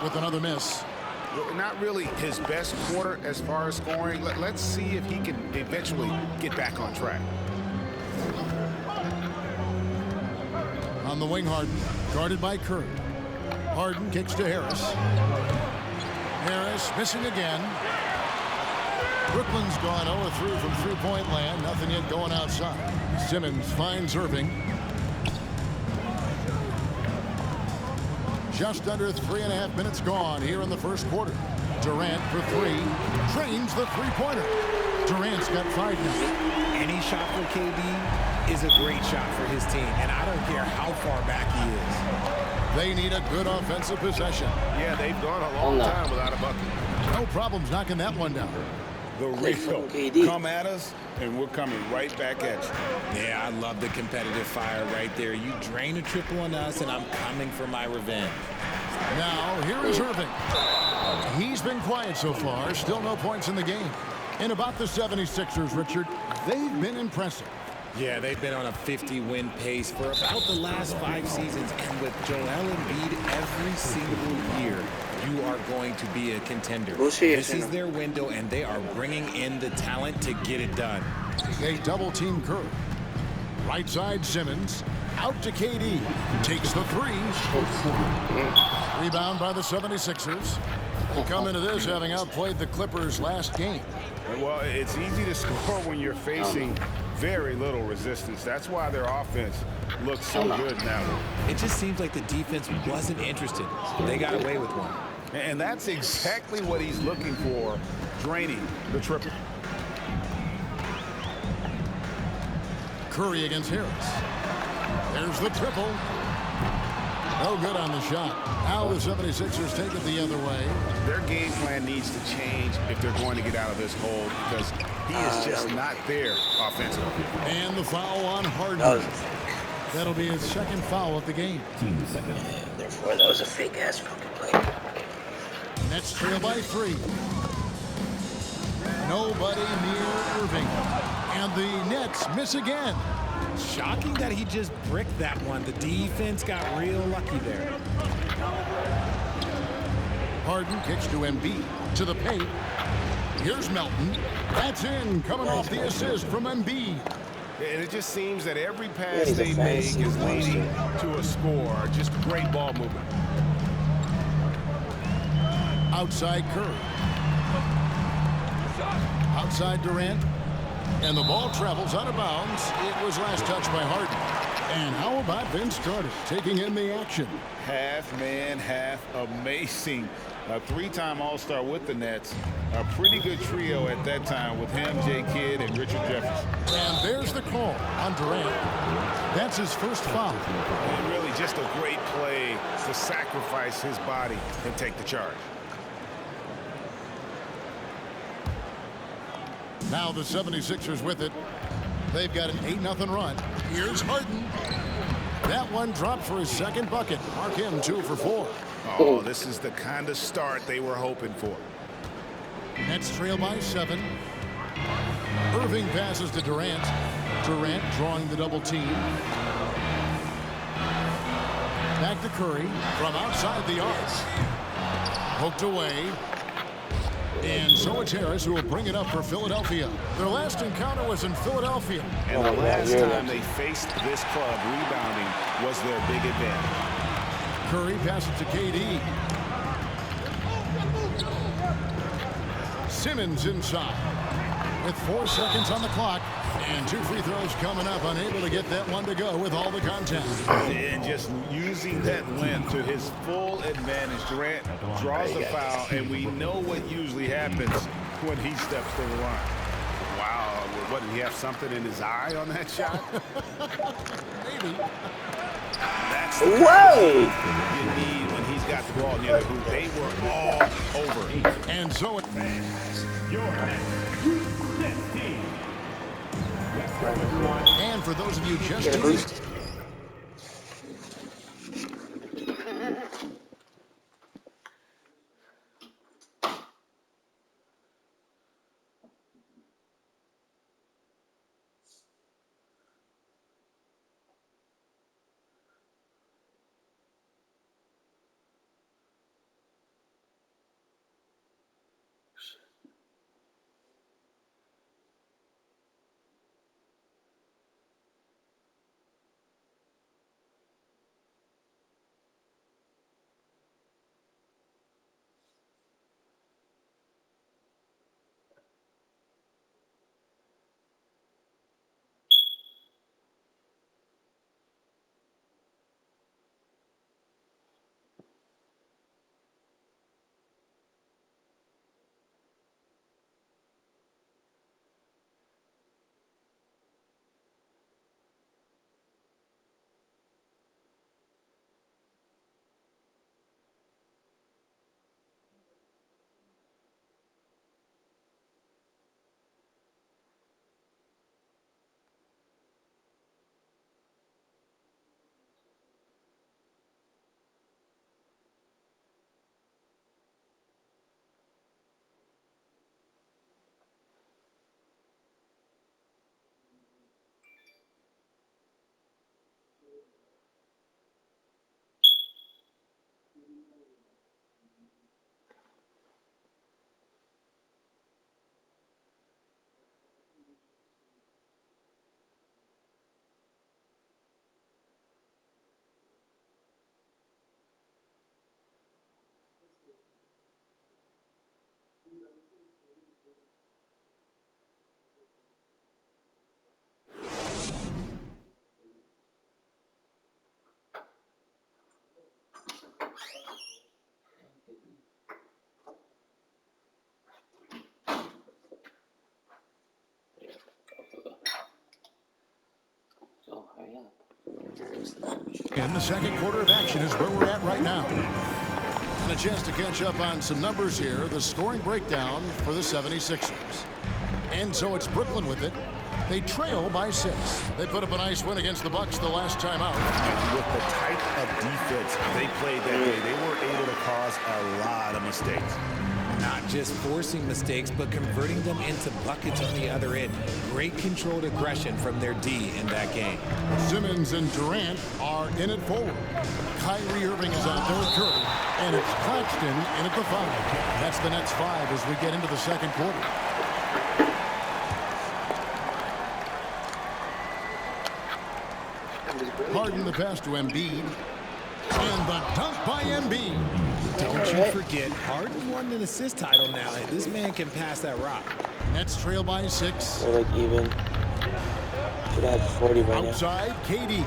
with another miss. Not really his best quarter as far as scoring. Let's see if he can eventually get back on track. On the wing, Harden, guarded by Curry. Harden kicks to Harris. Harris missing again. Brooklyn's gone 0-3 from three-point land. Nothing yet going outside. Simmons finds Irving. Just under 3.5 minutes gone here in the first quarter. Durant for three. Drains the three-pointer. Durant's got 5 now. Any shot for KD is a great shot for his team, and I don't care how far back he is. They need a good offensive possession. Yeah, they've gone a long time without a bucket. No problems knocking that one down. The real come at us, and we're coming right back at you. Yeah, I love the competitive fire right there. You drain a triple on us, and I'm coming for my revenge. Now, here is Irving. He's been quiet so far. Still no points in the game. And about the 76ers, Richard, they've been impressive. Yeah, they've been on a 50-win pace for about the last 5 seasons. And with Joel Embiid every single year, you are going to be a contender. This is their window, and they are bringing in the talent to get it done. They double-team Curry. Right side, Simmons. Out to KD. Takes the three. Rebound by the 76ers. They come into this having outplayed the Clippers last game. Well, it's easy to score when you're facing very little resistance. That's why their offense looks so good now. It just seems like the defense wasn't interested. They got away with one. And that's exactly what he's looking for, draining the triple. Curry against Harris. There's the triple. No good on the shot. Now the 76ers take it the other way. Their game plan needs to change if they're going to get out of this hole because he is just not there offensively. And the foul on Harden. That'll be his second foul of the game. Therefore, that was a fake-ass fucking play. Nets trail by 3. Nobody near Irving. And the Nets miss again. Shocking that he just bricked that one. The defense got real lucky there. Harden kicks to Embiid. To the paint. Here's Melton. That's in. Coming off the assist from Embiid. And it just seems that every pass they make is leading to a score. Just great ball movement. Outside Curry. Outside Durant. And the ball travels out of bounds. It was last touched by Harden. And how about Vince Carter taking in the action? Half man, half amazing. A 3-time All-Star with the Nets. A pretty good trio at that time with him, Jay Kidd, and Richard Jefferson. And there's the call on Durant. That's his first foul. And really just a great play to sacrifice his body and take the charge. Now the 76ers with it. They've got an 8-0 run. Here's Harden. That one dropped for his second bucket. Mark him 2 for 4. Oh, this is the kind of start they were hoping for. Nets trail by 7. Irving passes to Durant. Durant drawing the double team. Back to Curry from outside the arc. Poked away. And so it's Harris who will bring it up for Philadelphia. Their last encounter was in Philadelphia. And the last time they faced this club, rebounding was their big advantage. Curry passes to KD. Simmons inside with 4 seconds on the clock. And 2 free throws coming up, unable to get that one to go with all the contact. And just using that length to his full advantage. Durant draws the foul, and we know what usually happens when he steps to the line. Wow, what, did he have something in his eye on that shot? Maybe. That's the you need when he's got the ball near the hoop. They were all over. And so it... And for those of you just tuning in, In the second quarter of action is where we're at right now. And a chance to catch up on some numbers here. The scoring breakdown for the 76ers. And so it's Brooklyn with it. They trail by 6. They put up a nice win against the Bucks the last time out. With the type of defense they played that day, they were able to cause a lot of mistakes. Not just forcing mistakes, but converting them into buckets on the other end. Great controlled aggression from their D in that game. Simmons and Durant are in it forward. Kyrie Irving is on third Curry, and it's Claxton in at the 5. That's the Nets 5 as we get into the second quarter. Harden the pass to Embiid. And the dunk by Embiid. Don't you forget, Harden won an assist title now. This man can pass that rock. Nets trail by 6. They're like even. Should have 40 right Outside, KD.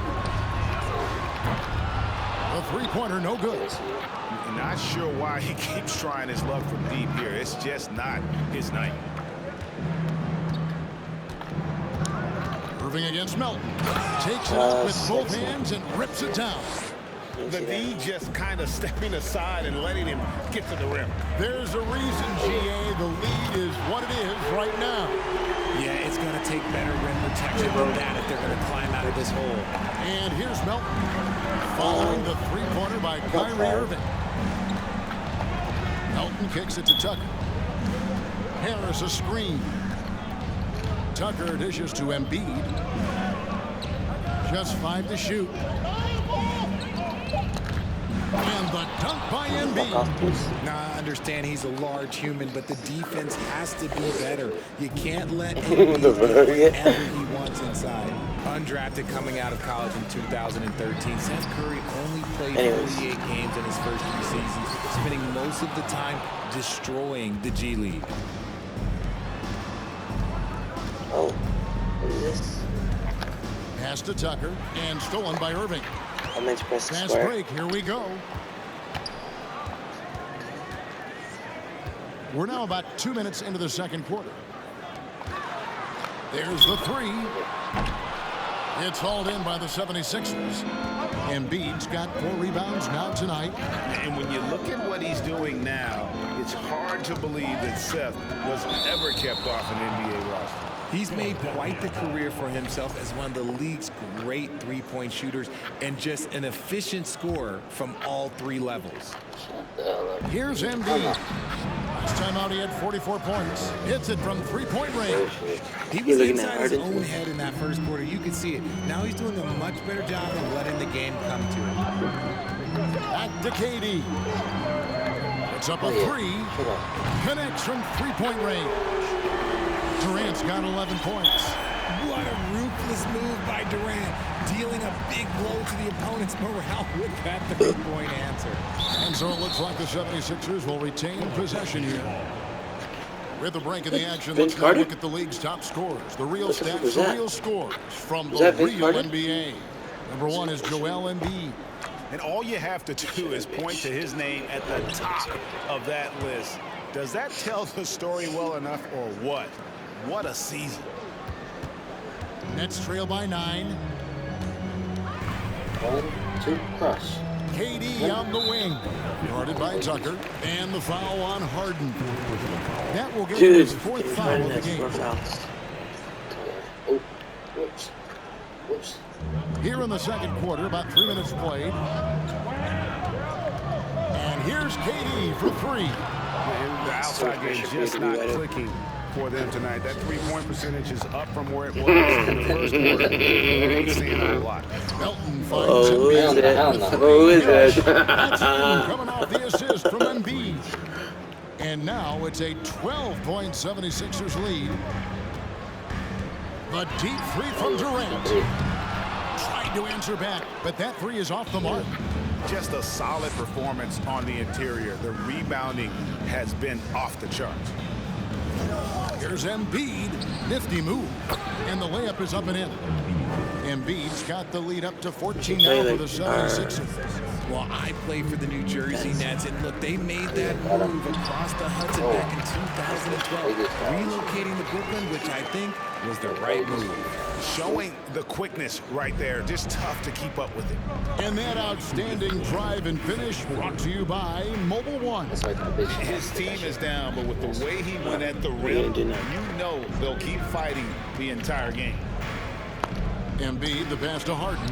The three-pointer, no good. Not sure why he keeps trying his luck from deep here. It's just not his night. Irving against Melton. Takes it up with both hands and rips it down. The D just kind of stepping aside and letting him get to the rim. There's a reason, GA, the lead is what it is right now. Yeah, it's going to take better rim protection than that if they're going to climb out of this hole. And here's Melton. Following the three-pointer by Kyrie Irving. Melton kicks it to Tucker. Harris a screen. Tucker dishes to Embiid. Just 5 to shoot. And the dunk by Embiid. Now, I understand he's a large human, but the defense has to be better. You can't let Embiid do whatever he wants inside. Undrafted coming out of college in 2013, Seth Curry only played 48 games in his first 3 seasons, spending most of the time destroying the G League. Oh, what is this? Pass to Tucker and stolen by Irving. I meant to press the Fast square. break, here we go. We're now about 2 minutes into the second quarter. There's the 3. It's hauled in by the 76ers. Embiid's got 4 rebounds now tonight. And when you look at what he's doing now, it's hard to believe that Seth was ever kept off an NBA roster. He's made quite the career for himself as one of the league's great three-point shooters and just an efficient scorer from all 3 levels. Here's Embiid. Last time out he had 44 points. Hits it from 3-point range. He was inside his own head in that first quarter. You could see it. Now he's doing a much better job of letting the game come to him. Back to KD. It's up a 3. Connects from 3-point range. Durant's got 11 points. What a ruthless move by Durant, dealing a big blow to the opponent's morale with that 3-point answer. And so it looks like the 76ers will retain possession here. With the break in the action, let's now look at the league's top scorers. The real stats, the real scores from the real NBA. Number 1 is Joel Embiid. And all you have to do is point to his name at the top of that list. Does that tell the story well enough or what? What a season. Nets trail by 9. 1, 2, cross. KD on the wing. Guarded by Tucker. And the foul on Harden. That will give him his 4th foul of the game. Oh, whoops. Whoops. Here in the second quarter, about 3 minutes played. And here's KD for 3. The outside game just not clicking for them tonight. That 3-point percentage is up from where it was in the first quarter. Ain't seeing a lot. Melton finds Embiid. Who is it? That's him coming off the assist from Embiid. And now it's a 12-point 76ers lead. The deep 3 from Durant. Tried to answer back, but that 3 is off the mark. Just a solid performance on the interior. The rebounding has been off the charts. Here's Embiid. Nifty move. And the layup is up and in. Embiid's got the lead up to 14 now for the 76ers. Well, I played for the New Jersey Nets, and look, they made that move across the Hudson back in 2012, relocating to Brooklyn, which I think was the right move. Showing the quickness right there. Just tough to keep up with it. And that outstanding drive and finish brought to you by Mobile One. His team is down, but with the way he went at the rim, you know they'll keep fighting the entire game. Embiid, the pass to Harden.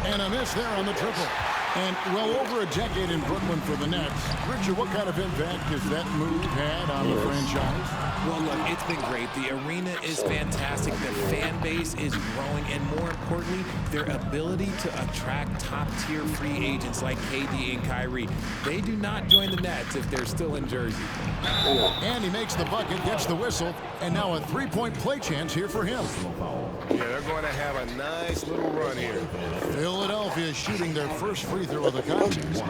And a miss there on the triple. And well over a decade in Brooklyn for the Nets. Richard, what kind of impact has that move had on the franchise? Well, look, it's been great. The arena is fantastic. The fan base is growing. And more importantly, their ability to attract top-tier free agents like KD and Kyrie. They do not join the Nets if they're still in Jersey. And he makes the bucket, gets the whistle, and now a three-point play chance here for him. Yeah, they're going to have a nice little run here. Philadelphia shooting their first free throw of the contest.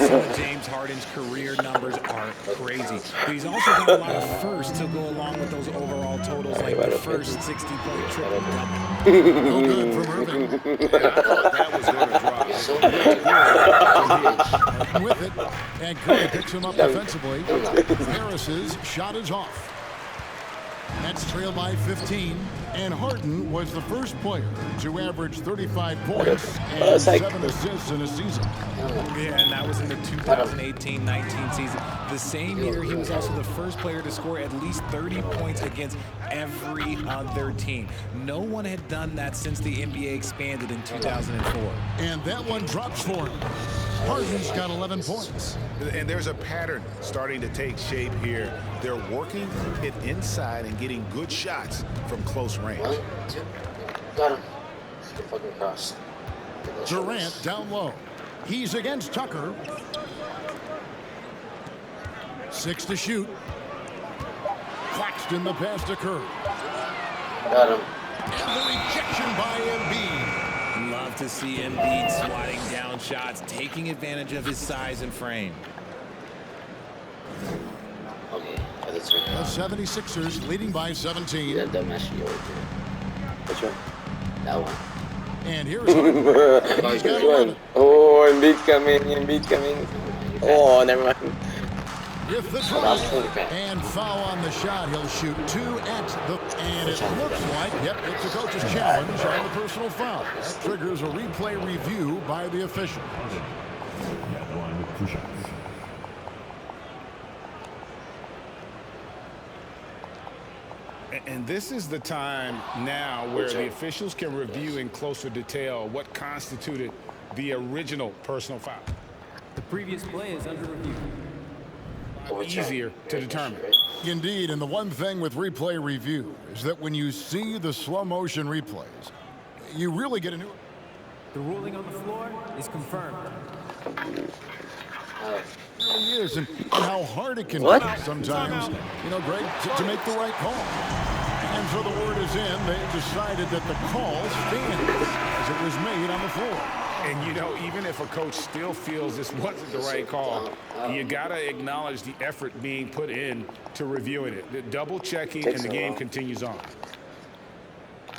So James Harden's career numbers are crazy. But he's also got a lot of firsts to go along with those overall totals, like the first 60-point triple-double. No good from Irving. I thought that was going to drop. With it, and Curry picks him up defensively. Harris's shot is off. Nets trail by 15, and Harden was the first player to average 35 points and 7 assists in a season. Yeah, and that was in the 2018-19 season. The same year, he was also the first player to score at least 30 points against every other team. No one had done that since the NBA expanded in 2004. And that one drops for him. Harden's got 11 points. And there's a pattern starting to take shape here. They're working it inside and getting good shots from close range. Got him. Fucking cross. Durant down low. He's against Tucker. 6 to shoot. Claxton the pass to Curry. Got him. And the rejection by Embiid. Love to see Embiid swatting down shots, taking advantage of his size and frame. Okay, The 76ers leading by 17. That dumbass shit over there. Which one? That one. And here's Harden. He's got 11. Oh, Embiid coming. Oh, never mind. With the drive and foul on the shot, he'll shoot 2 at the, and it looks like, yep, it's a coach's challenge on the personal foul. That triggers a replay review by the official. And this is the time now where the officials can review in closer detail what constituted the original personal foul. The previous play is under review. Easier to determine. Indeed, and the one thing with replay review is that when you see the slow motion replays, you really get a new. The ruling on the floor is confirmed. It really is, and how hard it can be sometimes, you know, Greg, to make the right call. And so the word is in. They decided that the call stands as it was made on the floor. And, you know, even if a coach still feels this wasn't the right call, you got to acknowledge the effort being put in to reviewing it. The double checking, and the game continues on.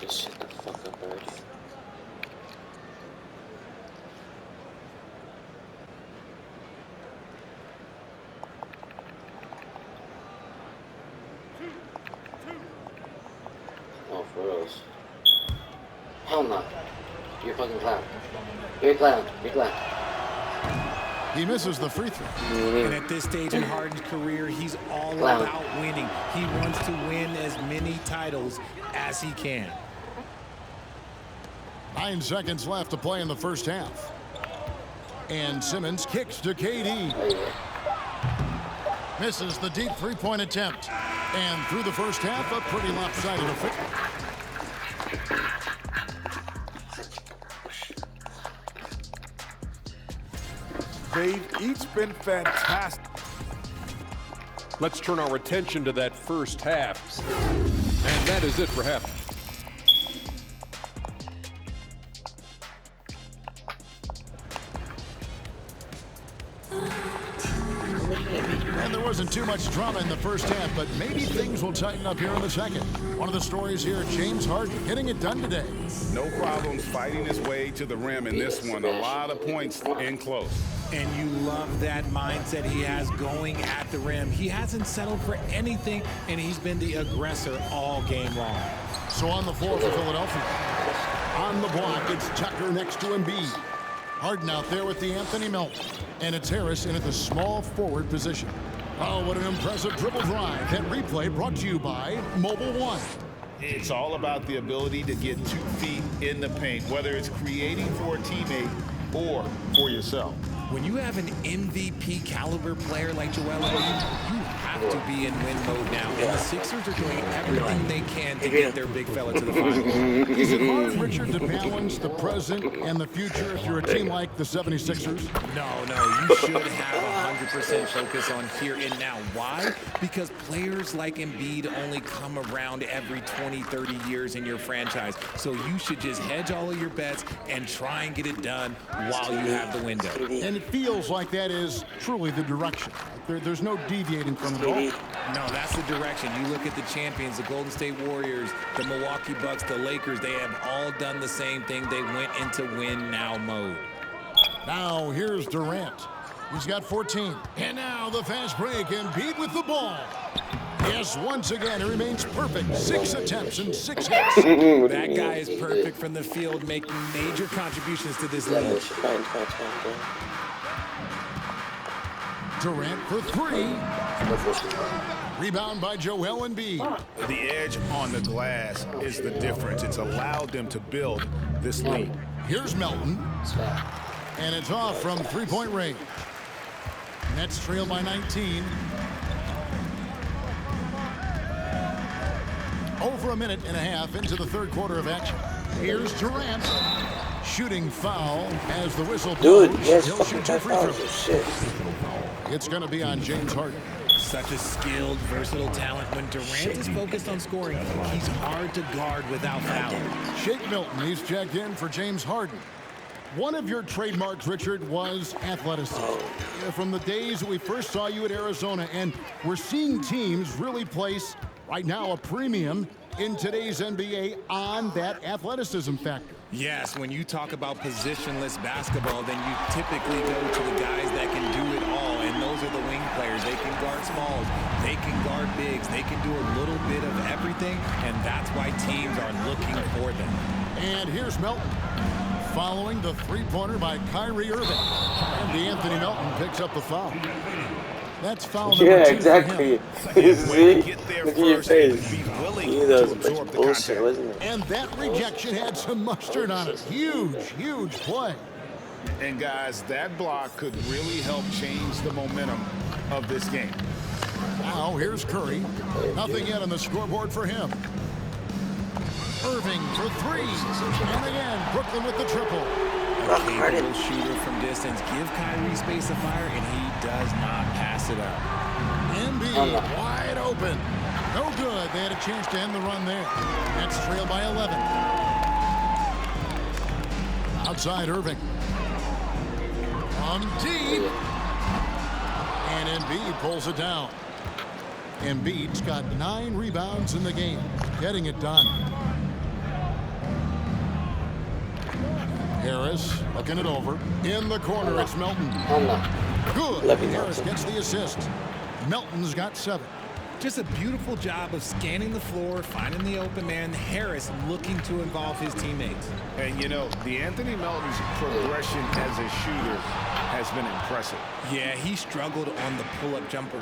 Just shut the fuck up already. Oh, for reals. Hell no. You're a fucking clown. You're a clown. You're a clown. He misses the free throw. And at this stage in Harden's career, he's all about winning. He wants to win as many titles as he can. 9 seconds left to play in the first half. And Simmons kicks to KD. Misses the deep three-point attempt. And through the first half, a pretty lopsided affair. They've each been fantastic. Let's turn our attention to that first half. And that is it for half. And there wasn't too much drama in the first half, but maybe things will tighten up here in the second. One of the stories here, James Harden getting it done today. No problems fighting his way to the rim in this one. A lot of points in close. And you love that mindset he has going at the rim. He hasn't settled for anything, and he's been the aggressor all game long. So on the floor for Philadelphia. On the block, it's Tucker next to Embiid. Harden out there with the Anthony Melton. And it's Harris in at the small forward position. Oh, what an impressive dribble drive. That replay brought to you by Mobile One. It's all about the ability to get 2 feet in the paint, whether it's creating for a teammate or for yourself. When you have an MVP caliber player like Joel Embiid, you have to be in win mode now. And the Sixers are doing everything they can to get their big fella to the finals. Is it hard, Richard, to balance the present and the future if you're a team like the 76ers? No, you should have 100% focus on here and now. Why? Because players like Embiid only come around every 20, 30 years in your franchise. So you should just hedge all of your bets and try and get it done while you have the window. And it feels like that is truly the direction. There's no deviating from it all. No, that's the direction. You look at the champions, the Golden State Warriors, the Milwaukee Bucks, the Lakers, they have all done the same thing. They went into win now mode. Now here's Durant. He's got 14. And now the fast break, and Embiid with the ball. Yes, once again, he remains perfect. 6 attempts and 6 hits. That guy is perfect from the field, making major contributions to this league. Durant for 3. Rebound by Joel Embiid. The edge on the glass is the difference. It's allowed them to build this lead. Here's Melton. And it's off from three-point range. Nets trail by 19. Over a minute and a half into the third quarter of action. Here's Durant. Shooting foul as the whistle blows. Dude, yes, He'll shoot 2 free fouls. throws. Shit. It's going to be on James Harden. Such a skilled, versatile talent. When Durant is focused on scoring, he's hard to guard without fouling. Shake Milton, he's checked in for James Harden. One of your trademarks, Richard, was athleticism. From the days that we first saw you at Arizona, and we're seeing teams really place, right now, a premium in today's NBA on that athleticism factor. Yes, when you talk about positionless basketball, then you typically go to the guys that can do it all, and those are the wing players. They can guard smalls, they can guard bigs, they can do a little bit of everything, and that's why teams are looking for them. And here's Melton, following the three-pointer by Kyrie Irving. And Anthony Melton picks up the foul. That's foul number 2 Yeah, for exactly. him. You see? Get there Look at your first and face. be willing He to does a bunch absorb of the bullshit, contact. wasn't it? And that rejection had some mustard on it. Huge play. And guys, that block could really help change the momentum of this game. Now here's Curry. Nothing yet on the scoreboard for him. Irving for 3. And again, Brooklyn with the triple. A capable shooter from distance. Give Kyrie space to fire, and he does not pass it up. Embiid wide open. No good. They had a chance to end the run there. Nets trail by 11. Outside Irving. From deep. And Embiid pulls it down. Embiid's got 9 rebounds in the game. Getting it done. Harris looking it over. In the corner, it's Melton. Good. Harris gets the assist. Melton's got 7. Just a beautiful job of scanning the floor, finding the open man. Harris looking to involve his teammates. And, you know, the Anthony Melton's progression as a shooter has been impressive. Yeah, he struggled on the pull-up jumper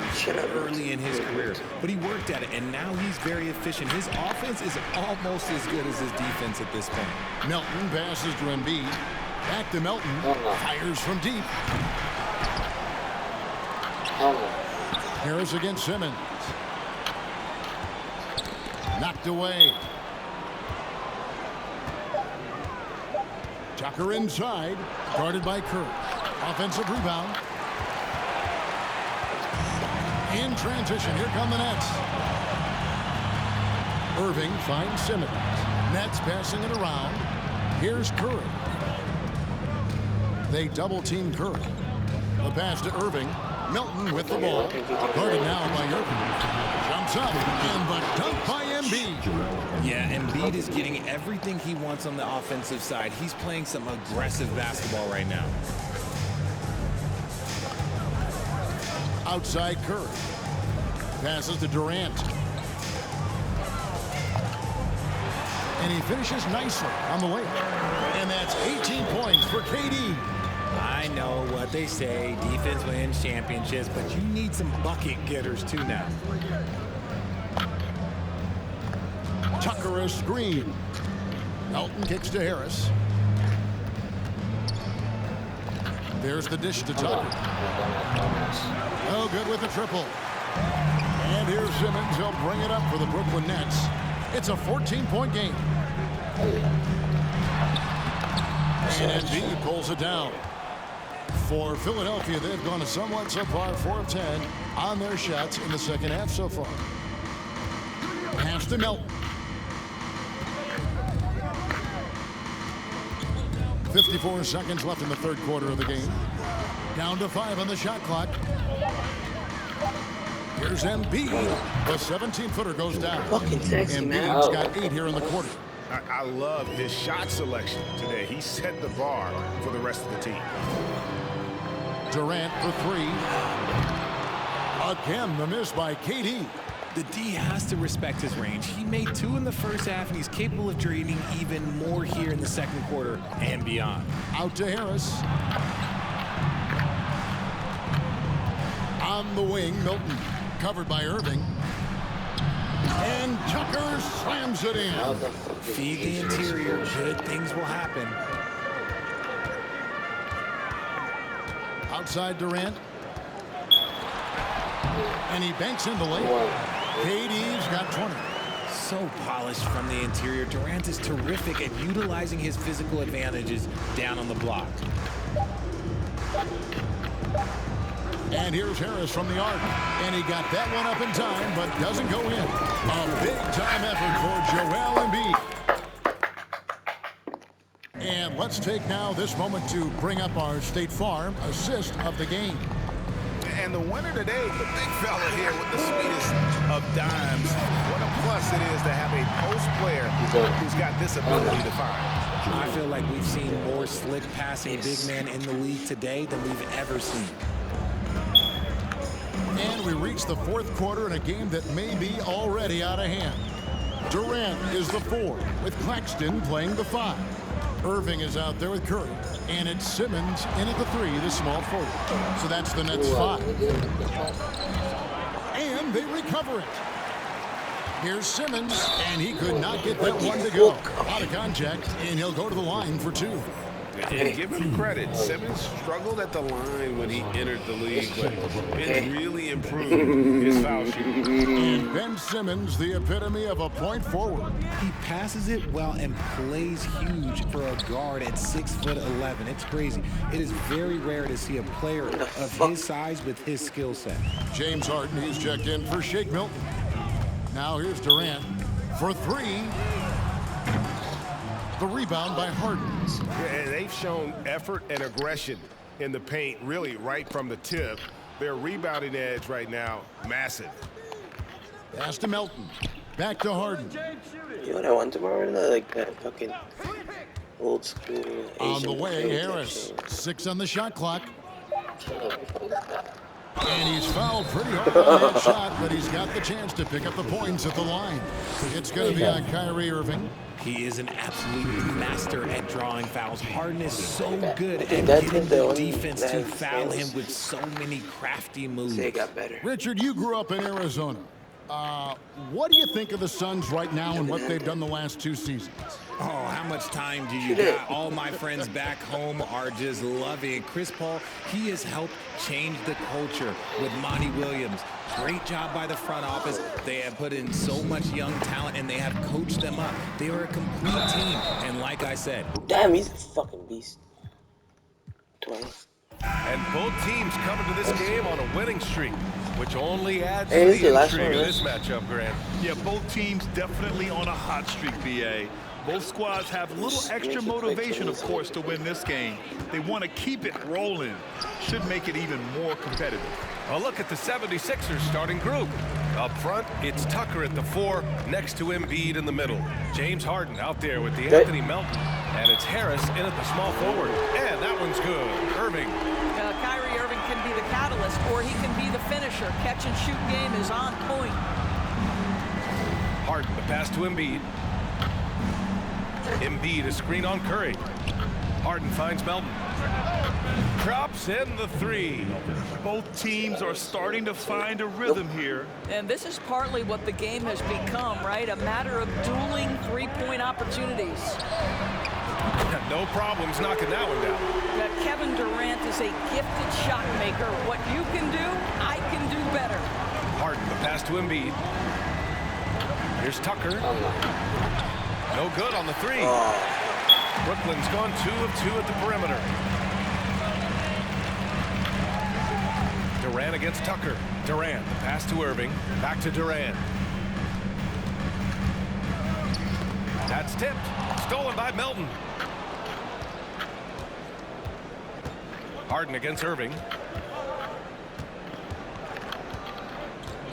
early in his career, but he worked at it, and now he's very efficient. His offense is almost as good as his defense at this point. Melton passes to Embiid. Back to Melton. Fires from deep. Harris against Simmons. Knocked away. Tucker inside. Guarded by Curry. Offensive rebound. In transition. Here come the Nets. Irving finds Simmons. Nets passing it around. Here's Curry. They double-team Curry. The pass to Irving. Milton with the ball. Guarded now by Irving. Jumps up. And the dunk by Embiid. Yeah, Embiid is getting everything he wants on the offensive side. He's playing some aggressive basketball right now. Outside Curry. Passes to Durant. And he finishes nicely on the layup. And that's 18 points for KD. I know what they say, defense wins championships, but you need some bucket getters too now. Tucker a screen. Elton kicks to Harris. There's the dish to Tucker. Oh, good with the triple. And here's Simmons. He'll bring it up for the Brooklyn Nets. It's a 14-point game. And Embiid pulls it down. For Philadelphia, they've gone a somewhat subpar 4 of 10 on their shots in the second half so far. Pass to Melton. 54 seconds left in the third quarter of the game. Down to 5 on the shot clock. Here's Embiid. The 17-footer goes down. Fucking sexy, man. Embiid's got 8 here in the quarter. I love his shot selection today. He set the bar for the rest of the team. Durant for 3. Again, the miss by KD. The D has to respect his range. He made 2 in the first half, and he's capable of draining even more here in the second quarter and beyond. Out to Harris. On the wing, Milton. Covered by Irving. And Tucker slams it in. Feed the interior. Good things will happen. Outside Durant. And he banks in the layup. KD's got 20. So polished from the interior. Durant is terrific at utilizing his physical advantages down on the block. And here's Harris from the arc. And he got that one up in time, but doesn't go in. A big-time effort for Joel Embiid. And let's take now this moment to bring up our State Farm assist of the game. And the winner today, the big fella here with the sweetest of dimes. What a plus it is to have a post player who's got this ability to find. I feel like we've seen more slick passing big men in the league today than we've ever seen. And we reach the fourth quarter in a game that may be already out of hand. Durant is the 4, with Claxton playing the 5. Irving is out there with Curry. And it's Simmons in at the 3, the small forward. So that's the Nets 5. And they recover it. Here's Simmons, and he could not get that one to go. Out of contact, and he'll go to the line for 2. And give him credit. Simmons struggled at the line when he entered the league, but Ben really improved his foul shooting. And Ben Simmons, the epitome of a point forward. He passes it well and plays huge for a guard at 6'11". It's crazy. It is very rare to see a player of his size with his skill set. James Harden, he's checked in for Shake Milton. Now here's Durant for 3. The rebound by Harden. And they've shown effort and aggression in the paint, really right from the tip. Their rebounding edge right now, massive. Pass to Melton. Back to Harden. You know what I want tomorrow? Like that fucking old school Asian. On the way, Harris. 6 on the shot clock. And he's fouled pretty hard on that shot, but he's got the chance to pick up the points at the line. It's going to be on Kyrie Irving. He is an absolute master at drawing fouls. Harden is so good at getting the defense to foul him with so many crafty moves. They got better. Richard, you grew up in Arizona. What do you think of the Suns right now and what they've done the last 2 seasons? Oh, how much time do you got? All my friends back home are just loving it. Chris Paul, he has helped change the culture with Monty Williams. Great job by the front office. They have put in so much young talent, and they have coached them up. They are a complete team, and like I said... Damn, he's a fucking beast. 20. And both teams coming to this game on a winning streak, which only adds to the intrigue of this matchup, Grant. Yeah, both teams definitely on a hot streak, BA. Both squads have a little extra motivation, of course, to win this game. They want to keep it rolling. Should make it even more competitive. A look at the 76ers starting group. Up front, it's Tucker at the 4, next to Embiid in the middle. James Harden out there with the Anthony Melton. And it's Harris in at the small forward. And that one's good. Irving. Kyrie Irving can be the catalyst, or he can be the finisher. Catch and shoot game is on point. Harden, the pass to Embiid. Embiid, a screen on Curry. Harden finds Melton. Drops in the three. Both teams are starting to find a rhythm here. And this is partly what the game has become, right? A matter of dueling three-point opportunities. No problems knocking that one down. That Kevin Durant is a gifted shot maker. What you can do, I can do better. Harden, the pass to Embiid. Here's Tucker. No good on the three. Brooklyn's gone 2 of 2 at the perimeter. Durant against Tucker. Durant, the pass to Irving. Back to Durant. That's tipped. Stolen by Melton. Harden against Irving.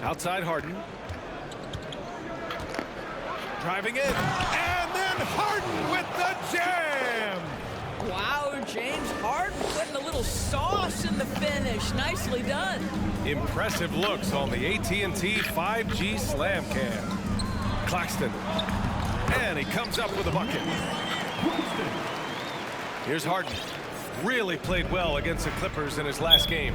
Outside Harden. Driving in. And then Harden with the jam. Wow, James Harden putting a little sauce in the finish. Nicely done. Impressive looks on the AT&T 5G Slam Cam. Claxton. And he comes up with a bucket. Here's Harden. Really played well against the Clippers in his last game.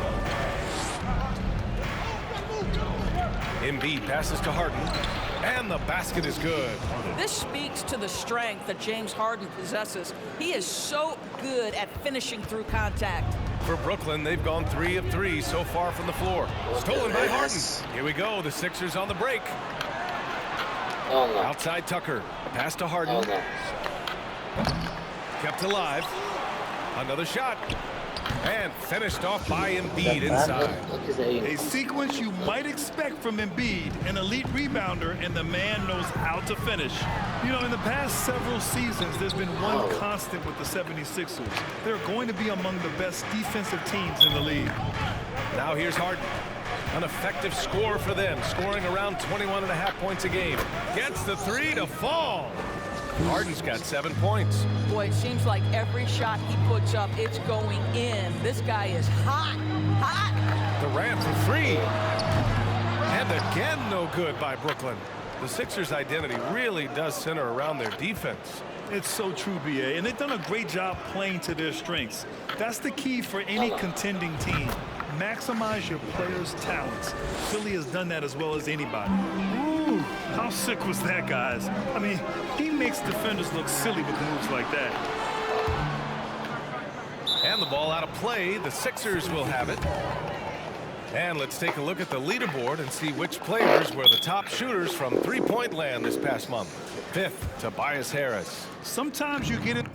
Embiid passes to Harden. And the basket is good. This speaks to the strength that James Harden possesses. He is so good at finishing through contact. For Brooklyn, they've gone 3 of 3 so far from the floor. Stolen by Harden. Here we go. The Sixers on the break. Outside Tucker. Pass to Harden. Kept alive. Another shot. And finished off by Embiid inside. A sequence you might expect from Embiid, an elite rebounder, and the man knows how to finish. You know, in the past several seasons, there's been one constant with the 76ers. They're going to be among the best defensive teams in the league. Now here's Harden. An effective score for them, scoring around 21.5 points a game. Gets the three to fall. Harden's got 7 points. Boy, it seems like every shot he puts up, it's going in. This guy is hot, hot. Durant for 3. And again, no good by Brooklyn. The Sixers' identity really does center around their defense. It's so true, BA, and they've done a great job playing to their strengths. That's the key for any contending team. Maximize your players' talents. Philly has done that as well as anybody. Ooh, how sick was that, guys? I mean, he makes defenders look silly with moves like that. And the ball out of play. The Sixers will have it. And let's take a look at the leaderboard and see which players were the top shooters from three-point land this past month. 5th, Tobias Harris. Sometimes you get into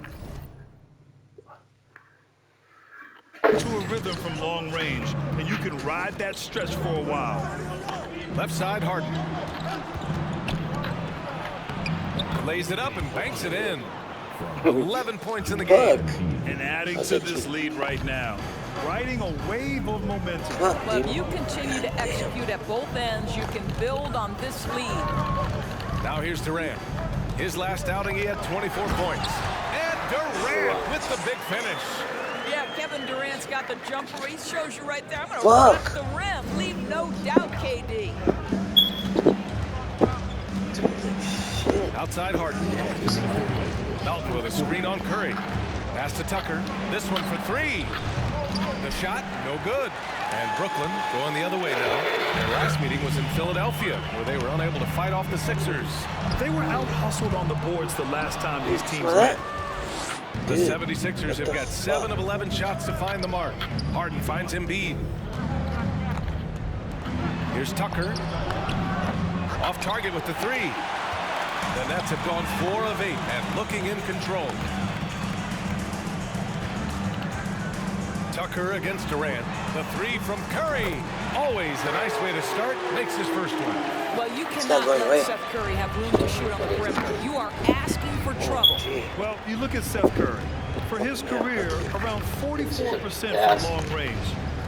a rhythm from long range, and you can ride that stretch for a while. Left side, Harden. Lays it up and banks it in. 11 points in the game. And adding to this lead right now. Riding a wave of momentum. Well, if you continue to execute at both ends, you can build on this lead. Now here's Durant. His last outing, he had 24 points. And Durant with the big finish. Yeah, Kevin Durant's got the jumper. He shows you right there. I'm going to rock the rim. Leave no doubt, KD. Outside Harden. Melton with a screen on Curry. Pass to Tucker. This one for 3. The shot, no good. And Brooklyn going the other way now. Their last meeting was in Philadelphia, where they were unable to fight off the Sixers. They were out-hustled on the boards the last time these teams met. The 76ers have got 7 of 11 shots to find the mark. Harden finds Embiid. Here's Tucker. Off target with the 3. The Nets have gone 4 of 8 and looking in control. Tucker against Durant. The 3 from Curry. Always a nice way to start. Makes his first one. Well, you cannot let Seth Curry have room to shoot on the perimeter. You are asking for trouble. Well, you look at Seth Curry. For his career, around 44% from long range.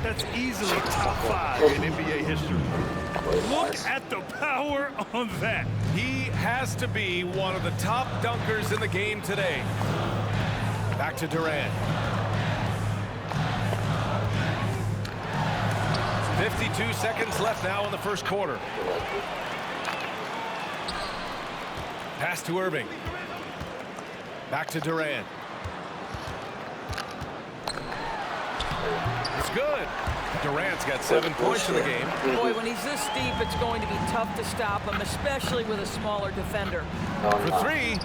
That's easily top 5 in NBA history. Look at the power on that. He has to be one of the top dunkers in the game today. Back to Durant. 52 seconds left now in the first quarter. Pass to Irving. Back to Durant. It's good. Durant's got 7 points in the game. Boy, when he's this deep, it's going to be tough to stop him, especially with a smaller defender. For three.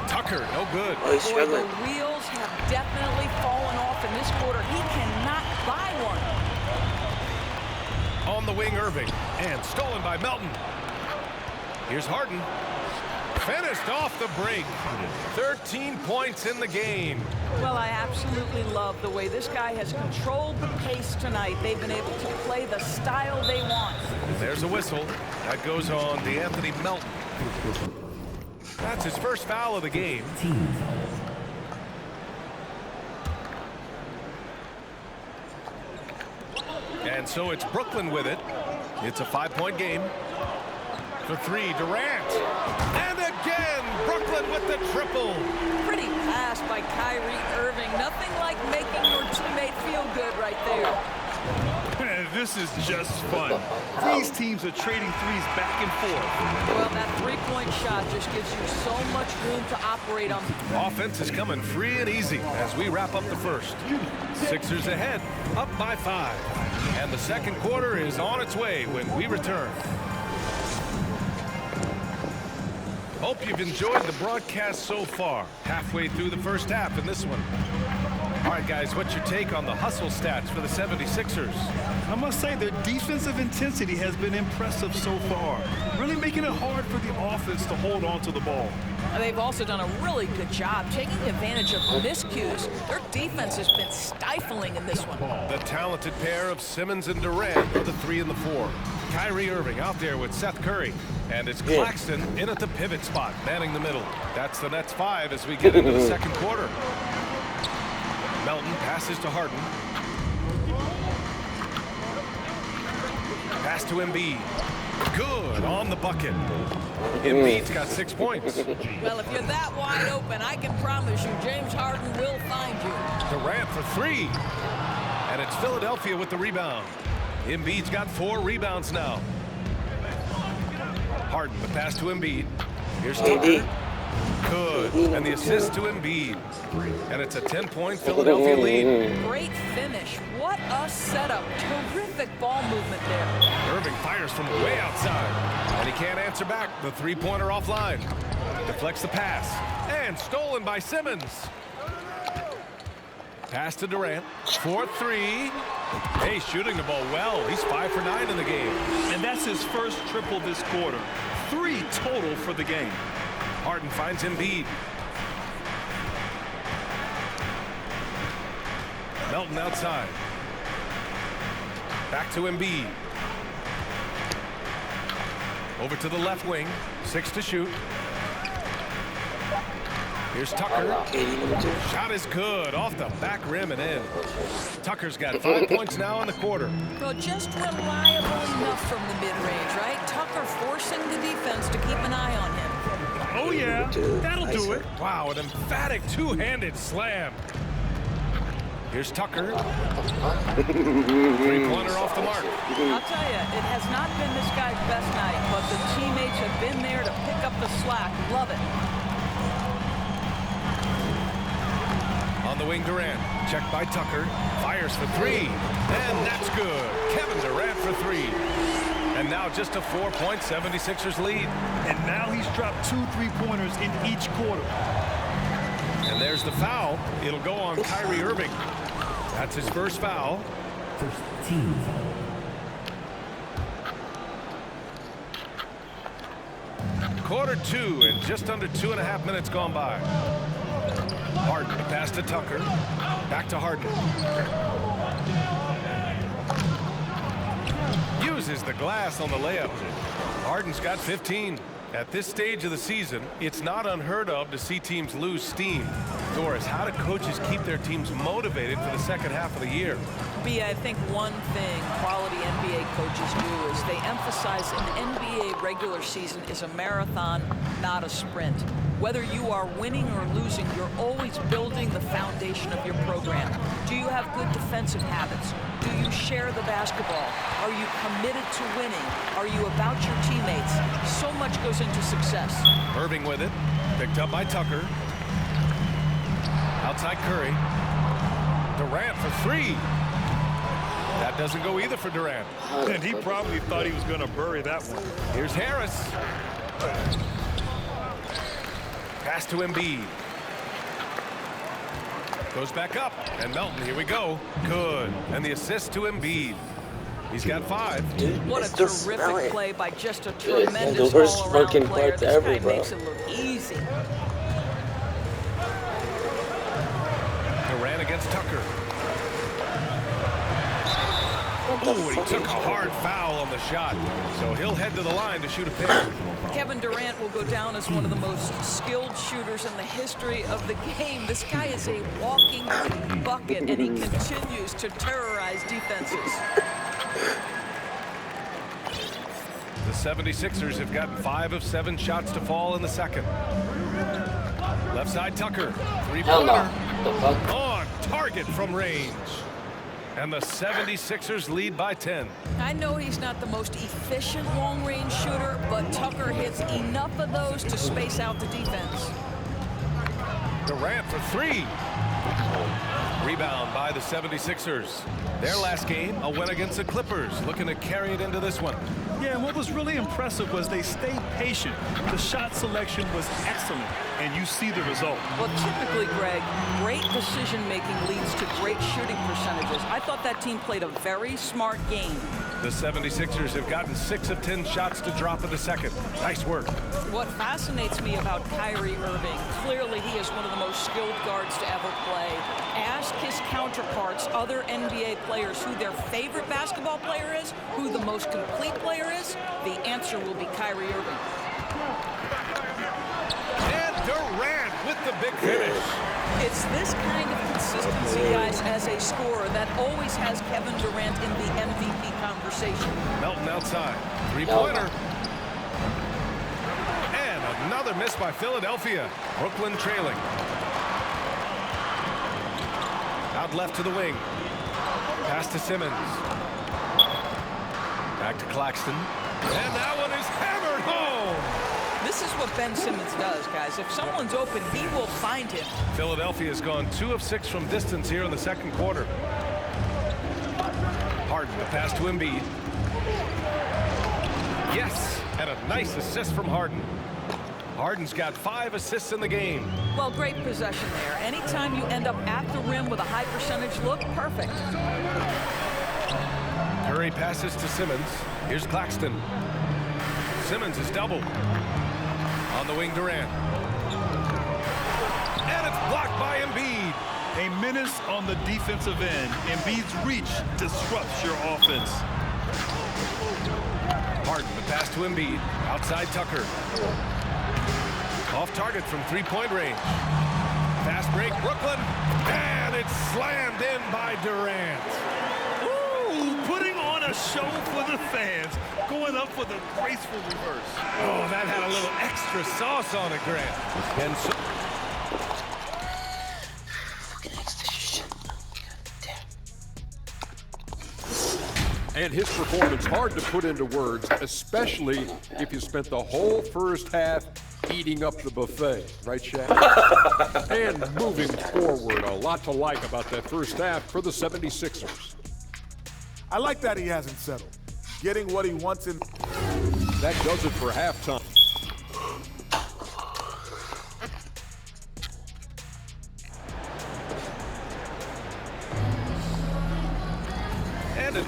Tucker, no good. Boy, the wheels have definitely fallen off in this quarter. He cannot buy one. On the wing, Irving. And stolen by Melton. Here's Harden. Finished off the break. 13 points in the game. Well, I absolutely love the way this guy has controlled the pace tonight. They've been able to play the style they want. There's a whistle. That goes on DeAnthony Melton. That's his first foul of the game. And so it's Brooklyn with it. It's a 5-point game. For three, Durant. And again, Brooklyn with the triple. Pretty pass by Kyrie Irving. Nothing like making your teammate feel good right there. This is just fun. These teams are trading threes back and forth. Well, that three-point shot just gives you so much room to operate on. Offense is coming free and easy as we wrap up the first. Sixers ahead, up by 5. And the second quarter is on its way when we return. Hope you've enjoyed the broadcast so far. Halfway through the first half in this one. All right, guys, what's your take on the hustle stats for the 76ers? I must say their defensive intensity has been impressive so far, really making it hard for the offense to hold on to the ball. And they've also done a really good job taking advantage of miscues. Their defense has been stifling in this one. The talented pair of Simmons and Durant are the 3 and the 4. Kyrie Irving out there with Seth Curry. And it's Claxton in at the pivot spot, manning the middle. That's the Nets 5 as we get into the second quarter. Melton passes to Harden. Pass to Embiid. Good on the bucket. Embiid's got 6 points. Well, if you're that wide open, I can promise you James Harden will find you. Durant for 3. And it's Philadelphia with the rebound. Embiid's got 4 rebounds now. Harden, the pass to Embiid. Here's Tucker. Good. And the assist to Embiid. And it's a 10-point Philadelphia lead. Great finish. What a setup. Terrific ball movement there. Irving fires from way outside. And he can't answer back. The three-pointer offline. Deflects the pass. And stolen by Simmons. Pass to Durant. 4-3. Hey, shooting the ball well. He's 5 for 9 in the game. And that's his first triple this quarter. 3 total for the game. Harden finds Embiid. Melton outside. Back to Embiid. Over to the left wing. 6 to shoot. Here's Tucker. Shot is good. Off the back rim and in. Tucker's got 5 points now in the quarter. Well, just reliable enough from the mid-range, right? Tucker forcing the defense to keep an eye on him. Oh, yeah. That'll do it. Wow, an emphatic two-handed slam. Here's Tucker. Three-pointer off the mark. I'll tell you, it has not been this guy's best night, but the teammates have been there to pick up the slack. Love it. On the wing, Durant. Checked by Tucker. Fires for 3. And that's good. Kevin Durant for 3. And now just a 4-point 76ers lead. And now he's dropped 2 3-pointers in each quarter. And there's the foul. It'll go on Kyrie Irving. That's his first foul. First team. Quarter 2 and just under 2.5 minutes gone by. Harden, pass to Tucker. Back to Harden. Uses the glass on the layup. Harden's got 15. At this stage of the season, it's not unheard of to see teams lose steam. Doris, how do coaches keep their teams motivated for the second half of the year? B, I think one thing quality NBA coaches do is they emphasize an NBA regular season is a marathon, not a sprint. Whether you are winning or losing, you're always building the foundation of your program. Do you have good defensive habits? Do you share the basketball? Are you committed to winning? Are you about your teammates? So much goes into success. Irving with it. Picked up by Tucker. Outside Curry. Durant for three. That doesn't go either for Durant. And he probably thought he was going to bury that one. Here's Harris. Pass to Embiid. Goes back up. And Melton, here we go. Good. And the assist to Embiid. He's got 5. Dude, what a terrific play by just a tremendous the worst all-around fucking player. parts This ever, guy bro. makes it look easy. Durant against Tucker. Oh, he took a hard foul on the shot. So he'll head to the line to shoot a pick. Kevin Durant will go down as one of the most skilled shooters in the history of the game. This guy is a walking bucket, and he continues to terrorize defenses. The 76ers have gotten 5 of 7 shots to fall in the second. Left side Tucker. Three-pointer. On target from range. And the 76ers lead by 10. I know he's not the most efficient long-range shooter, but Tucker hits enough of those to space out the defense. Durant for 3. Rebound by the 76ers. Their last game, a win against the Clippers, looking to carry it into this one. Yeah, and what was really impressive was they stayed patient. The shot selection was excellent, and you see the result. Well, typically, Greg, great decision-making leads to great shooting percentages. I thought that team played a very smart game. The 76ers have gotten 6 of 10 shots to drop in the second. Nice work. What fascinates me about Kyrie Irving, clearly he is one of the most skilled guards to ever play. Ask his counterparts, other NBA players, who their favorite basketball player is, who the most complete player is. The answer will be Kyrie Irving. And Durant with the big finish. It's this kind of consistency, guys, as a scorer that always has Kevin Durant in the MVP conversation. Melton outside. Three-pointer. And another miss by Philadelphia. Brooklyn trailing. Out left to the wing. Pass to Simmons. Back to Claxton. And that one is hammered home. This is what Ben Simmons does, guys. If someone's open, he will find him. Philadelphia has gone 2 of 6 from distance here in the second quarter. Harden, the pass to Embiid. Yes, and a nice assist from Harden. Harden's got 5 assists in the game. Well, great possession there. Anytime you end up at the rim with a high percentage look, perfect. Curry passes to Simmons. Here's Claxton. Simmons is doubled. On the wing, Durant. And it's blocked by Embiid. A menace on the defensive end. Embiid's reach disrupts your offense. Harden, the pass to Embiid. Outside Tucker. Off target from three-point range. Fast break, Brooklyn. And it's slammed in by Durant. Ooh, putting on a show for the fans. Going up with a graceful reverse. Oh, that had a little extra sauce on it, Grant. And so And his performance hard to put into words, especially if you spent the whole first half eating up the buffet, right, Shaq? And moving forward, a lot to like about that first half for the 76ers. I like that he hasn't settled. Getting what he wants in. That does it for halftime. and it.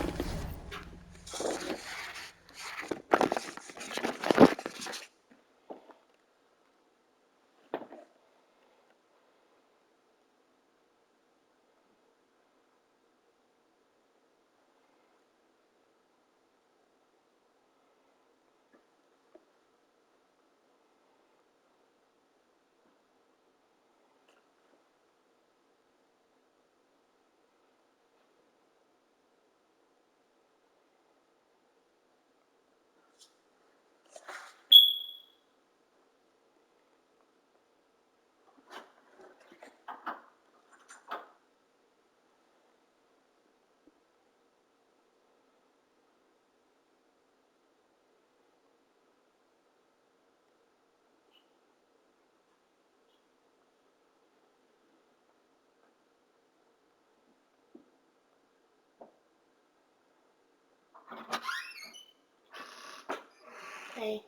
Hey.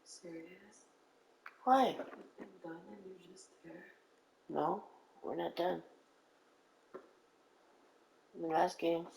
Serious? Why? We're done and you're just there. No, we're not done. In the last game.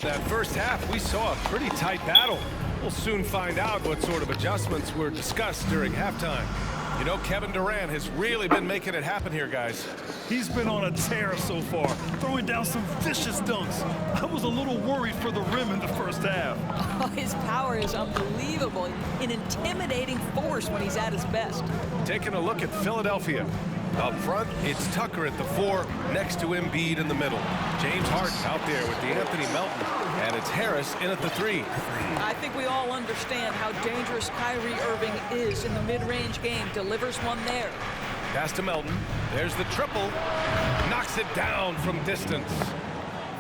That first half, we saw a pretty tight battle. We'll soon find out what sort of adjustments were discussed during halftime. You know, Kevin Durant has really been making it happen here, guys. He's been on a tear so far, throwing down some vicious dunks. I was a little worried for the rim in the first half. Oh, his power is unbelievable. An intimidating force when he's at his best. Taking a look at Philadelphia. Up front, it's Tucker at the 4, next to Embiid in the middle. James Harden out there with the Anthony Melton, and it's Harris in at the 3. I think we all understand how dangerous Kyrie Irving is in the mid-range game. Delivers one there. Pass to Melton. There's the triple. Knocks it down from distance.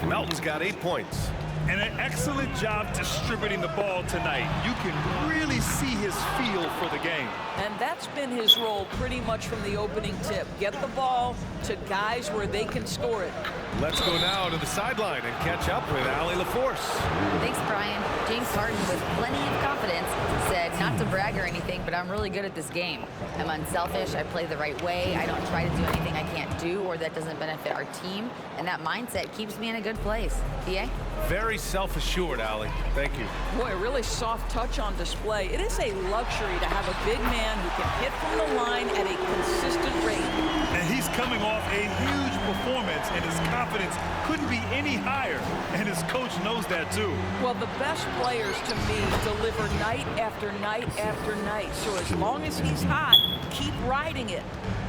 Melton's got 8 points. And an excellent job distributing the ball tonight. You can really see his feel for the game. And that's been his role pretty much from the opening tip. Get the ball to guys where they can score it. Let's go now to the sideline and catch up with Allie LaForce. Thanks, Brian. James Harden, with plenty of confidence, said not to brag or anything, but I'm really good at this game. I'm unselfish. I play the right way. I don't try to do anything I can't do or that doesn't benefit our team. And that mindset keeps me in a good place. PA? Very self-assured, Allie. Thank you. Boy, a really soft touch on display. It is a luxury to have a big man who can hit from the line at a consistent rate. And he's coming off a huge performance, and his confidence couldn't be any higher. And his coach knows that, too. Well, the best players, to me, deliver night after night after night. So as long as he's hot, keep riding it.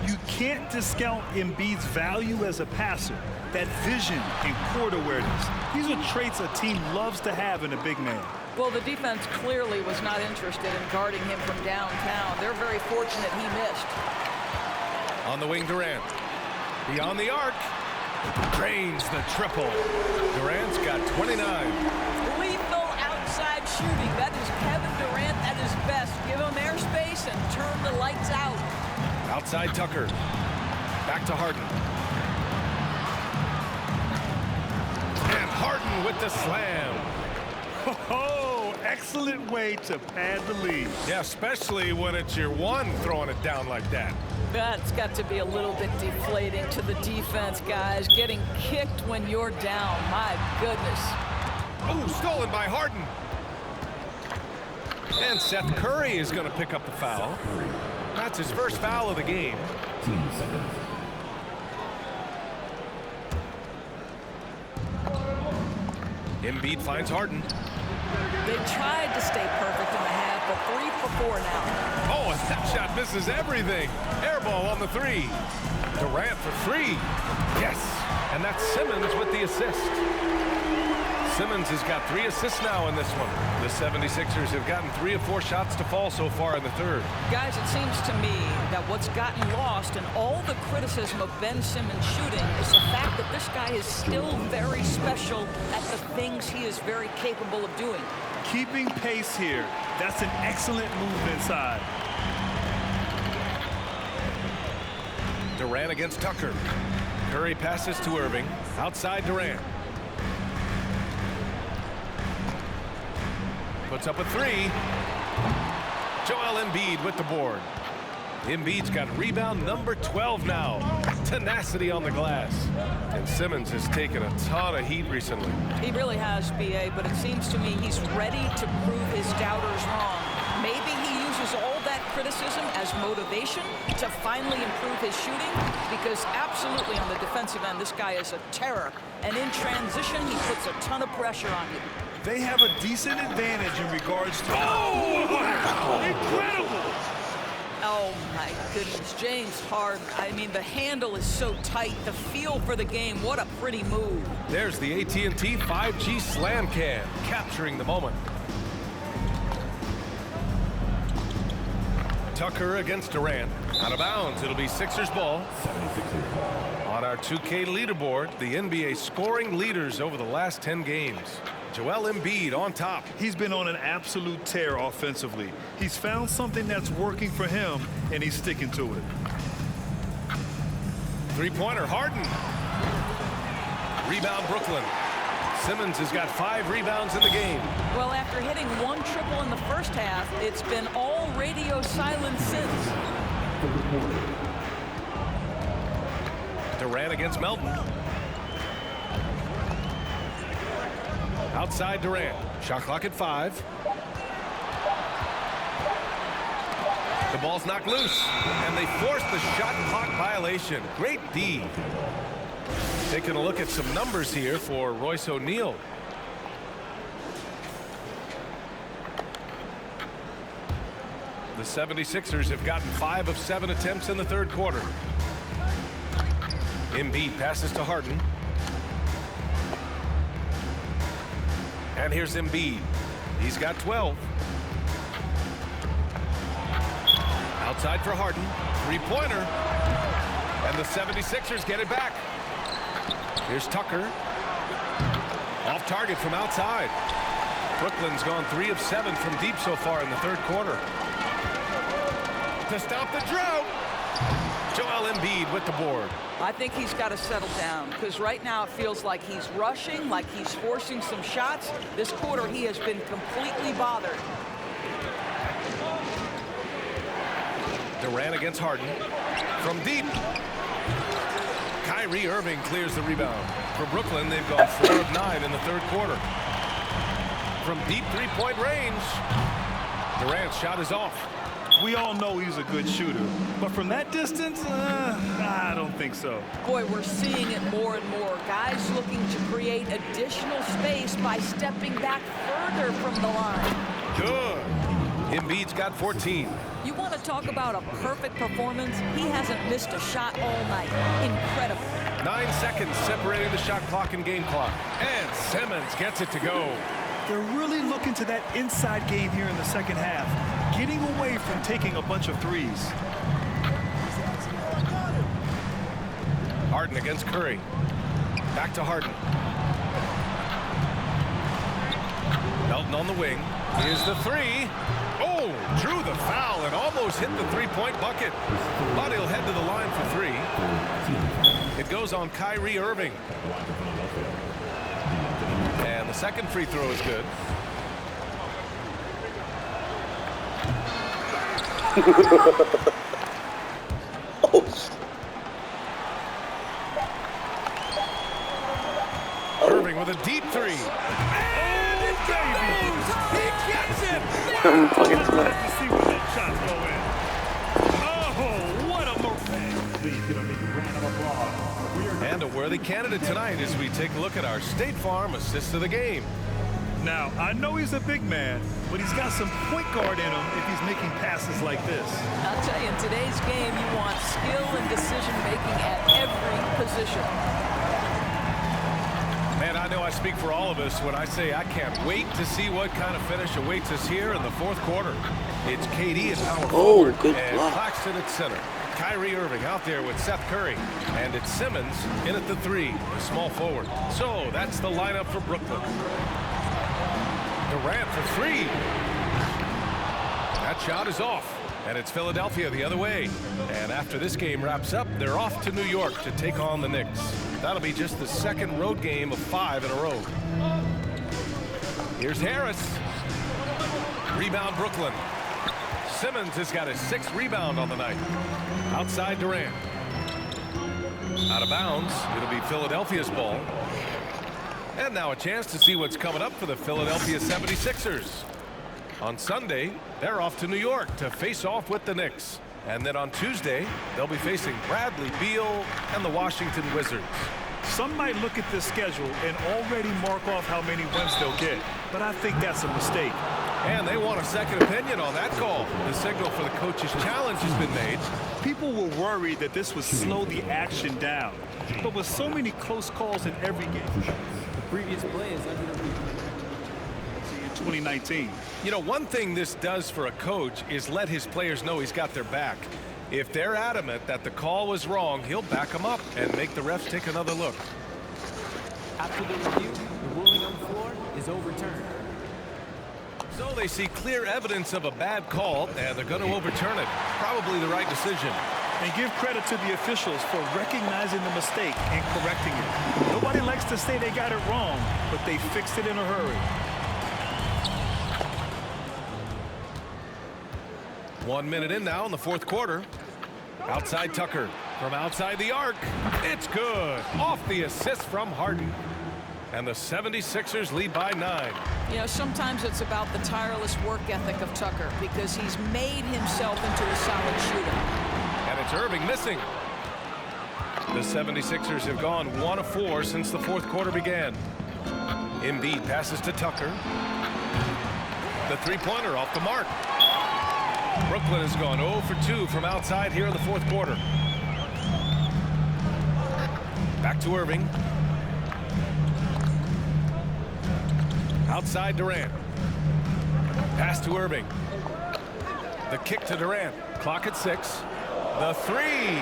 You can't discount Embiid's value as a passer. That vision and court awareness. These are traits a team loves to have in a big man. Well, the defense clearly was not interested in guarding him from downtown. They're very fortunate he missed. On the wing, Durant. Beyond the arc. Drains the triple. Durant's got 29. Lethal outside shooting. That is Kevin Durant at his best. Give him airspace and turn the lights out. Outside Tucker. Back to Harden. And Harden with the slam. Oh, excellent way to pad the lead. Yeah, especially when it's your one throwing it down like that. That's got to be a little bit deflating to the defense, guys. Getting kicked when you're down. My goodness. Oh, stolen by Harden. And Seth Curry is going to pick up the foul. That's his first foul of the game. Embiid finds Harden. They tried to stay perfect in the half, but 3 for 4 now. Oh, and that shot misses everything. Air ball on the 3. Durant for 3. Yes. And that's Simmons with the assist. Simmons has got 3 assists now in this one. The 76ers have gotten 3 of 4 shots to fall so far in the third. Guys, it seems to me that what's gotten lost in all the criticism of Ben Simmons shooting is the fact that this guy is still very special at the things he is very capable of doing. Keeping pace here. That's an excellent move inside. Durant against Tucker. Curry passes to Irving. Outside Durant. Puts up a 3. Joel Embiid with the board. Embiid's got rebound number 12 now. Tenacity on the glass. And Simmons has taken a ton of heat recently. He really has, BA, but it seems to me he's ready to prove his doubters wrong. Maybe he uses all that criticism as motivation to finally improve his shooting? Because absolutely on the defensive end, this guy is a terror. And in transition, he puts a ton of pressure on you. They have a decent advantage in regards to... Oh, wow! Incredible! Oh, my goodness. James Harden. I mean, the handle is so tight. The feel for the game. What a pretty move. There's the AT&T 5G Slam Can, capturing the moment. Tucker against Durant. Out of bounds. It'll be Sixers ball. On our 2K leaderboard, the NBA scoring leaders over the last 10 games. Joel Embiid on top. He's been on an absolute tear offensively. He's found something that's working for him, and he's sticking to it. Three-pointer, Harden. Rebound, Brooklyn. Simmons has got 5 rebounds in the game. Well, after hitting 1 triple in the first half, it's been all radio silence since. Durant against Melton. Outside Durant. Shot clock at 5. The ball's knocked loose, and they force the shot clock violation. Great D. Taking a look at some numbers here for Royce O'Neal. The 76ers have gotten 5 of 7 attempts in the third quarter. Embiid passes to Harden. And here's Embiid. He's got 12. Outside for Harden. Three-pointer. And the 76ers get it back. Here's Tucker. Off target from outside. Brooklyn's gone 3 of 7 from deep so far in the third quarter. To stop the drought, Joel Embiid with the board. I think he's got to settle down because right now it feels like he's rushing, like he's forcing some shots. This quarter he has been completely bothered. Durant against Harden. From deep. Kyrie Irving clears the rebound. For Brooklyn, they've gone 4 of 9 in the third quarter. From deep three-point range, Durant's shot is off. We all know he's a good shooter, but from that distance, I don't think so. Boy, we're seeing it more and more. Guys looking to create additional space by stepping back further from the line. Good. Embiid's got 14. You want to talk about a perfect performance? He hasn't missed a shot all night. Incredible. 9 seconds separating the shot clock and game clock. And Simmons gets it to go. They're really looking to that inside game here in the second half, getting away from taking a bunch of threes. Harden against Curry. Back to Harden. Melton on the wing. Here's the 3. Oh, drew the foul and almost hit the three-point bucket. But he'll head to the line for 3. It goes on Kyrie Irving. And the second free throw is good. Irving with a deep 3. And it goes! He gets it! Let's see where that shot's going. Oh, what a move! Please give a big round of applause. And a worthy candidate tonight as we take a look at our State Farm assist of the game. Now, I know he's a big man, but he's got some point guard in him if he's making passes like this. I'll tell you, in today's game, you want skill and decision-making at every position. Man, I know I speak for all of us when I say I can't wait to see what kind of finish awaits us here in the fourth quarter. It's KD at power forward and Claxton at center. Kyrie Irving out there with Seth Curry. And it's Simmons in at the 3, the small forward. So that's the lineup for Brooklyn. Durant for 3. That shot is off. And it's Philadelphia the other way. And after this game wraps up, they're off to New York to take on the Knicks. That'll be just the second road game of 5 in a row. Here's Harris. Rebound Brooklyn. Simmons has got his 6th rebound on the night. Outside Durant. Out of bounds. It'll be Philadelphia's ball. And now a chance to see what's coming up for the Philadelphia 76ers. On Sunday, they're off to New York to face off with the Knicks. And then on Tuesday, they'll be facing Bradley Beal and the Washington Wizards. Some might look at this schedule and already mark off how many wins they'll get, but I think that's a mistake. And they want a second opinion on that call. The signal for the coach's challenge has been made. People were worried that this would slow the action down, but with so many close calls in every game. The previous play is under review. In 2019. You know, one thing this does for a coach is let his players know he's got their back. If they're adamant that the call was wrong, he'll back them up and make the refs take another look. After the review, the ruling on the floor is overturned. So they see clear evidence of a bad call, and they're going to overturn it. Probably the right decision. And give credit to the officials for recognizing the mistake and correcting it. Nobody likes to say they got it wrong, but they fixed it in a hurry. 1 minute in now in the fourth quarter. Outside Tucker from outside the arc. It's good. Off the assist from Harden. And the 76ers lead by 9. You know, sometimes it's about the tireless work ethic of Tucker because he's made himself into a solid shooter. And it's Irving missing. The 76ers have gone 1 of 4 since the fourth quarter began. Embiid passes to Tucker. The three-pointer off the mark. Brooklyn has gone 0 for 2 from outside here in the fourth quarter. Back to Irving. Outside Durant. Pass to Irving. The kick to Durant. Clock at 6. The three.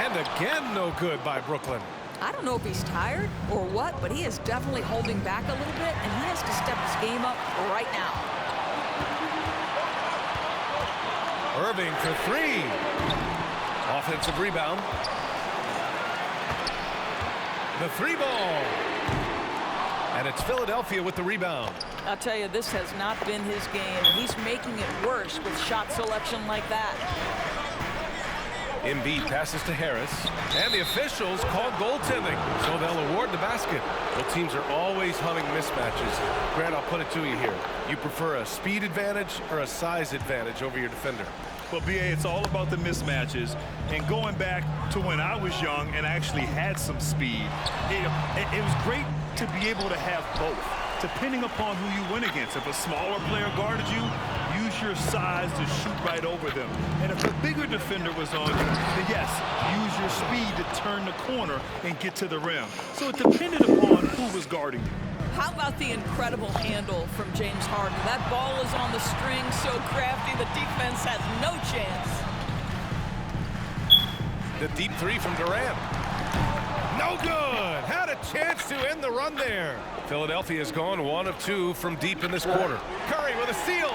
And again no good by Brooklyn. I don't know if he's tired or what, but he is definitely holding back a little bit, and he has to step his game up right now. Irving for 3. Offensive rebound. The 3 ball. And it's Philadelphia with the rebound. I'll tell you, this has not been his game. He's making it worse with shot selection like that. Embiid passes to Harris. And the officials call goaltending, so they'll award the basket. Well, teams are always hunting mismatches. Grant, I'll put it to you here. You prefer a speed advantage or a size advantage over your defender? Well, BA, it's all about the mismatches. And going back to when I was young and actually had some speed, it was great to be able to have both, depending upon who you went against. If a smaller player guarded you, use your size to shoot right over them. And if a bigger defender was on you, then yes, use your speed to turn the corner and get to the rim. So it depended upon who was guarding you. How about the incredible handle from James Harden? That ball is on the string, so crafty, the defense has no chance. The deep 3 from Durant. No good. Had a chance to end the run there. Philadelphia has gone 1 of 2 from deep in this quarter. Curry with a steal.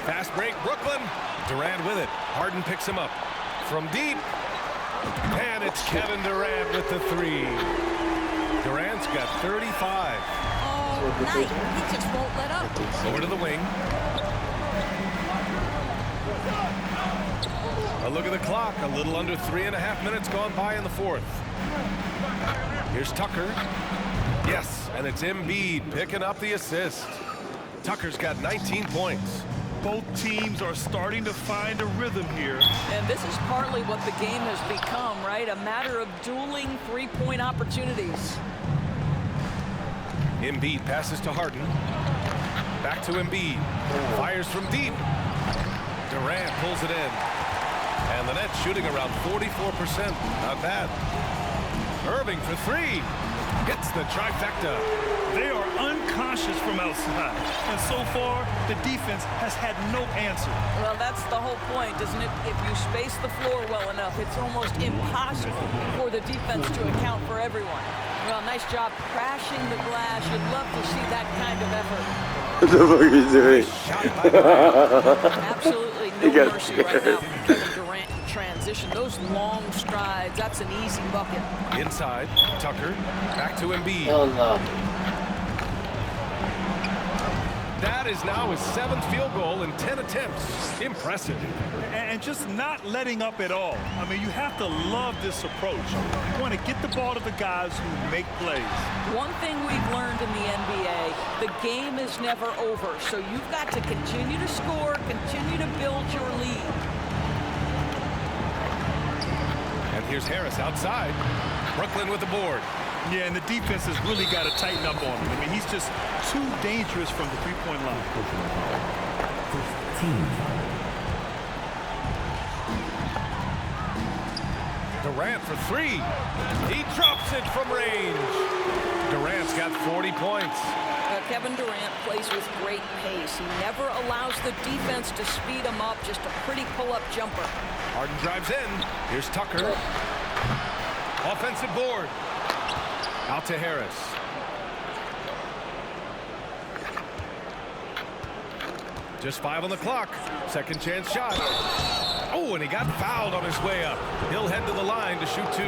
Fast break, Brooklyn. Durant with it. Harden picks him up from deep. And it's Kevin Durant with the 3. Durant's got 35. Oh, nice. He just won't let up. Over to the wing. A look at the clock. A little under 3.5 minutes gone by in the fourth. Here's Tucker. Yes, and it's Embiid picking up the assist. Tucker's got 19 points. Both teams are starting to find a rhythm here. And this is partly what the game has become, right? A matter of dueling three-point opportunities. Embiid passes to Harden. Back to Embiid. Fires from deep. Durant pulls it in. And the net shooting around 44%. Not bad. Irving for 3. Hits the trifecta. They are unconscious from outside. And so far, the defense has had no answer. Well, that's the whole point, isn't it? If you space the floor well enough, it's almost impossible for the defense to account for everyone. Well, nice job crashing the glass. You'd love to see that kind of effort. What the fuck is doing? Absolutely no mercy right now from Kevin Durant in transition. Those long strides, that's an easy bucket. Inside, Tucker. Back to Embiid. Hell no. That is now his 7th field goal in 10 attempts. Impressive. And just not letting up at all. I mean, you have to love this approach. You want to get the ball to the guys who make plays. One thing we've learned in the NBA, the game is never over. So you've got to continue to score, continue to build your lead. And here's Harris outside. Brooklyn with the board. Yeah, and the defense has really got to tighten up on him. I mean, he's just too dangerous from the three-point line. Durant for 3. He drops it from range. Durant's got 40 points. Kevin Durant plays with great pace. He never allows the defense to speed him up. Just a pretty pull-up jumper. Harden drives in. Here's Tucker. Offensive board. Out to Harris. Just 5 on the clock. Second chance shot. Oh, and he got fouled on his way up. He'll head to the line to shoot 2.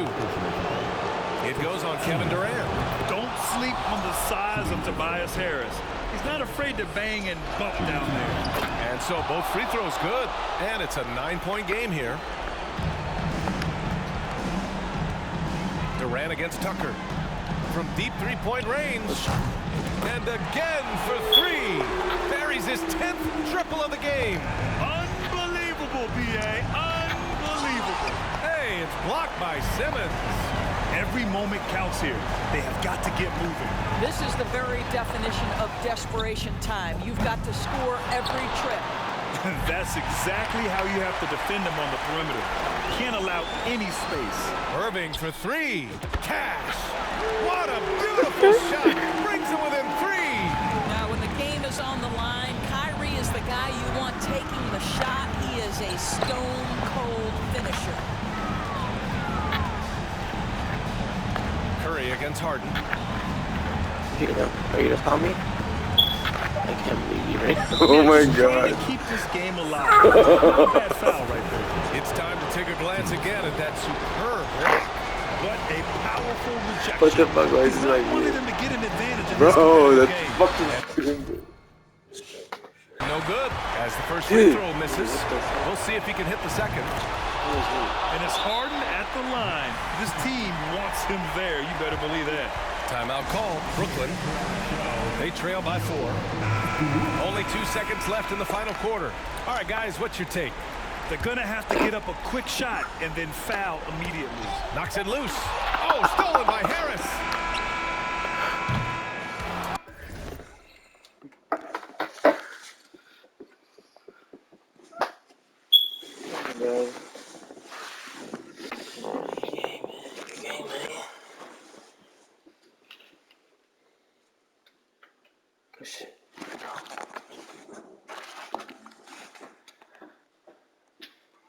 It goes on Kevin Durant. Don't sleep on the size of Tobias Harris. He's not afraid to bang and bump down there. And so both free throws good. And it's a 9-point game here. Durant against Tucker. From deep three-point range. And again for 3. Buries his 10th triple of the game. Unbelievable, B.A. Unbelievable. Hey, it's blocked by Simmons. Every moment counts here. They have got to get moving. This is the very definition of desperation time. You've got to score every trip. That's exactly how you have to defend them on the perimeter. Can't allow any space. Irving for 3. Cash. What a beautiful shot. Brings him within 3. Now, when the game is on the line, Kyrie is the guy you want taking the shot. He is a stone-cold finisher. Curry against Harden. Are you gonna call me? I can't believe you, right? Oh my God. To keep this game alive. Bad foul right there. It's time to take a glance again at that superb block. What a powerful rejection. What the fuck was He's like not wanting them to get an advantage in bro, this that's game. fucking No good, as the first free throw misses. We'll see if he can hit the second. And it's Harden at the line. This team wants him there. You better believe that. Timeout call. Brooklyn. They trail by 4. Only 2 seconds left in the final quarter. All right, guys, what's your take? They're going to have to get up a quick shot and then foul immediately. Knocks it loose. Oh, stolen by Harris. Yeah.